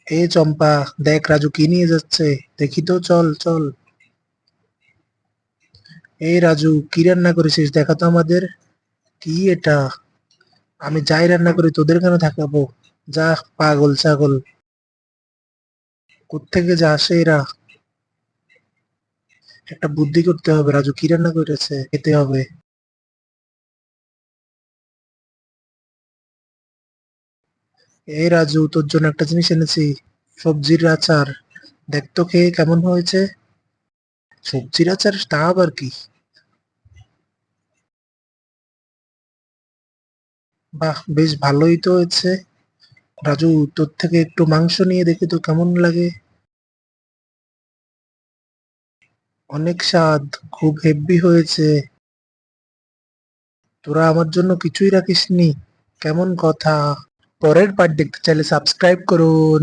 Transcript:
এই চম্পা, দেখ রাজু কি নিয়ে যাচ্ছে। দেখি তো, চল চল। এই রাজু, কি রান্না করেছিস দেখা তো আমাদের। কি এটা? আমি যাই রান্না করি তোদের কেন থাকাবো? যা, পাগল ছাগল। কোত্থেকে যে আসে এরা? একটা বুদ্ধি করতে হবে। রাজু কি রান্না করেছে, খেতে হবে। এই রাজু, তোর জন্য একটা জিনিস এনেছি। সবজির আচার। দেখ তো খেয়ে কেমন হয়েছে। সবজির আচার, তা আবার কি? বাহ, বেশ ভালোই তো হয়েছে। রাজু, তোর থেকে একটু মাংস নিয়ে দেখি তো কেমন লাগে। অনেক স্বাদ। খুব হেব্বি হয়েছে। তোরা আমার জন্য কিছুই রাখিসনি? কেমন কথা। পরের পার্ট দেখতে চাইলে সাবস্ক্রাইব করুন।